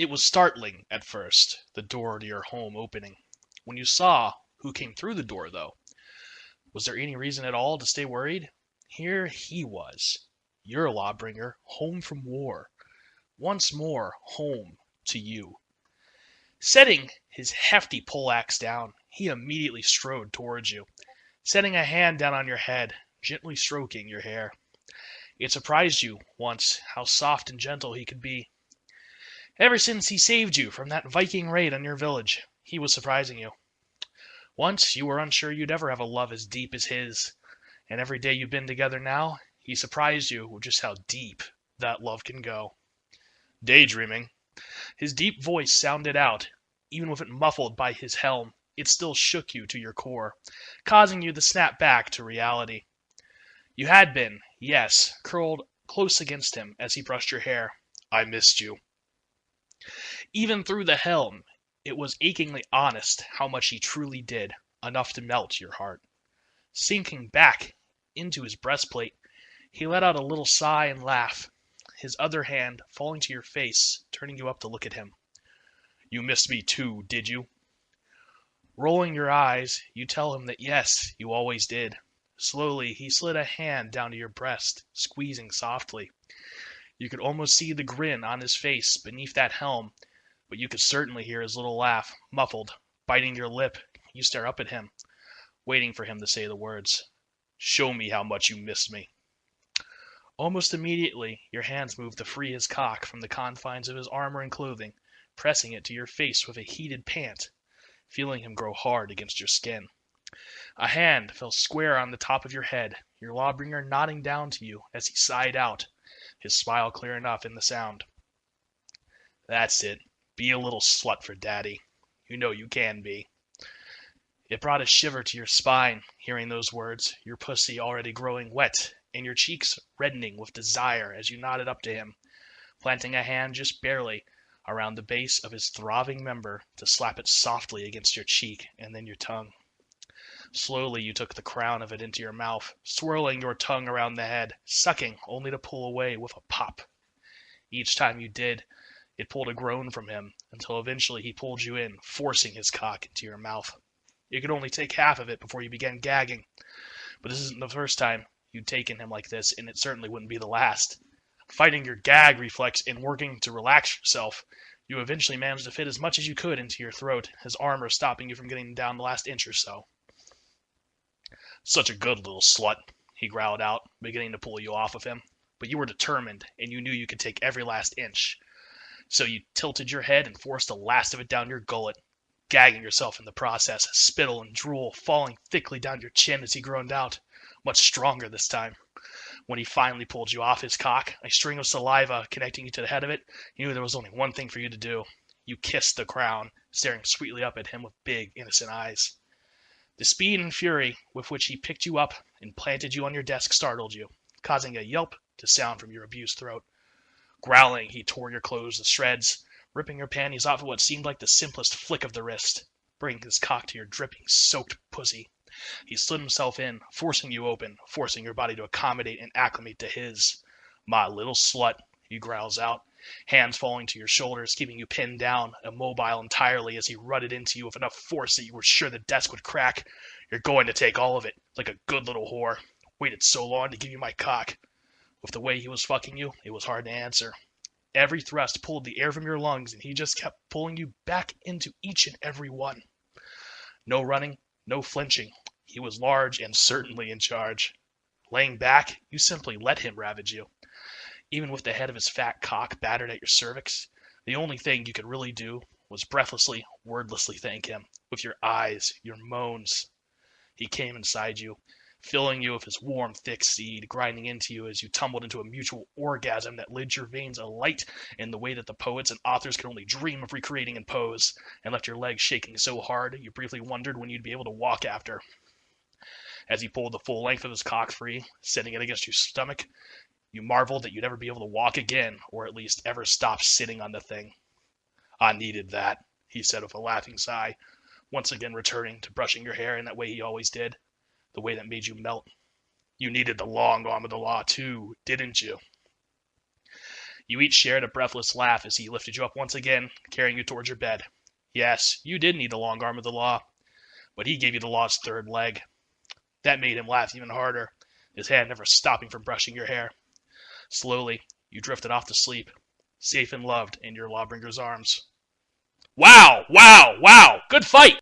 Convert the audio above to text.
It was startling at first, the door to your home opening. When you saw who came through the door, though, was there any reason at all to stay worried? Here he was, your lawbringer, home from war, once more home to you. Setting his hefty poleaxe down, he immediately strode towards you, setting a hand down on your head, gently stroking your hair. It surprised you once how soft and gentle he could be. Ever since he saved you from that Viking raid on your village, he was surprising you. Once you were unsure you'd ever have a love as deep as his, and every day you've been together now, he surprised you with just how deep that love can go. Daydreaming. His deep voice sounded out, even with it muffled by his helm. It still shook you to your core, causing you to snap back to reality. You had been, yes, curled close against him as he brushed your hair. I missed you. Even through the helm, it was achingly honest how much he truly did, enough to melt your heart. Sinking back into his breastplate, he let out a little sigh and laugh, his other hand falling to your face, turning you up to look at him. You missed me too, did you? Rolling your eyes, you tell him that yes, you always did. Slowly, he slid a hand down to your breast, squeezing softly. You could almost see the grin on his face beneath that helm, but you could certainly hear his little laugh, muffled. Biting your lip, you stare up at him, waiting for him to say the words. Show me how much you missed me. Almost immediately, your hands moved to free his cock from the confines of his armor and clothing, pressing it to your face with a heated pant, feeling him grow hard against your skin. A hand fell square on the top of your head, your lawbringer nodding down to you as he sighed out, his smile clear enough in the sound. That's it. Be a little slut for daddy. You know you can be. It brought a shiver to your spine, hearing those words, your pussy already growing wet, and your cheeks reddening with desire as you nodded up to him, planting a hand just barely around the base of his throbbing member to slap it softly against your cheek and then your tongue. Slowly you took the crown of it into your mouth, swirling your tongue around the head, sucking only to pull away with a pop. Each time you did, it pulled a groan from him, until eventually he pulled you in, forcing his cock into your mouth. You could only take half of it before you began gagging. But this isn't the first time you'd taken him like this, and it certainly wouldn't be the last. Fighting your gag reflex and working to relax yourself, you eventually managed to fit as much as you could into your throat, his armor stopping you from getting down the last inch or so. Such a good little slut, he growled out, beginning to pull you off of him. But you were determined, and you knew you could take every last inch. So you tilted your head and forced the last of it down your gullet, gagging yourself in the process, spittle and drool falling thickly down your chin as he groaned out, much stronger this time. When he finally pulled you off his cock, a string of saliva connecting you to the head of it, you knew there was only one thing for you to do. You kissed the crown, staring sweetly up at him with big, innocent eyes. The speed and fury with which he picked you up and planted you on your desk startled you, causing a yelp to sound from your abused throat. Growling, he tore your clothes to shreds, ripping your panties off at what seemed like the simplest flick of the wrist, bringing his cock to your dripping, soaked pussy. He slid himself in, forcing you open, forcing your body to accommodate and acclimate to his. My little slut, he growls out, hands falling to your shoulders, keeping you pinned down, immobile entirely as he rutted into you with enough force that you were sure the desk would crack. You're going to take all of it, like a good little whore. Waited so long to give you my cock. With the way he was fucking you, it was hard to answer. Every thrust pulled the air from your lungs, and he just kept pulling you back into each and every one. No running, no flinching. He was large and certainly in charge. Laying back, you simply let him ravage you. Even with the head of his fat cock battered at your cervix, the only thing you could really do was breathlessly, wordlessly thank him, with your eyes, your moans. He came inside you, filling you with his warm, thick seed, grinding into you as you tumbled into a mutual orgasm that lit your veins alight in the way that the poets and authors could only dream of recreating in prose, and left your legs shaking so hard you briefly wondered when you'd be able to walk after. As he pulled the full length of his cock free, setting it against your stomach, you marveled that you'd ever be able to walk again, or at least ever stop sitting on the thing. I needed that, he said with a laughing sigh, once again returning to brushing your hair in that way he always did, the way that made you melt. You needed the long arm of the law too, didn't you? You each shared a breathless laugh as he lifted you up once again, carrying you towards your bed. Yes, you did need the long arm of the law, but he gave you the law's third leg. That made him laugh even harder, his hand never stopping from brushing your hair. Slowly, you drifted off to sleep, safe and loved in your lawbringer's arms. Wow! Wow! Wow! Good fight!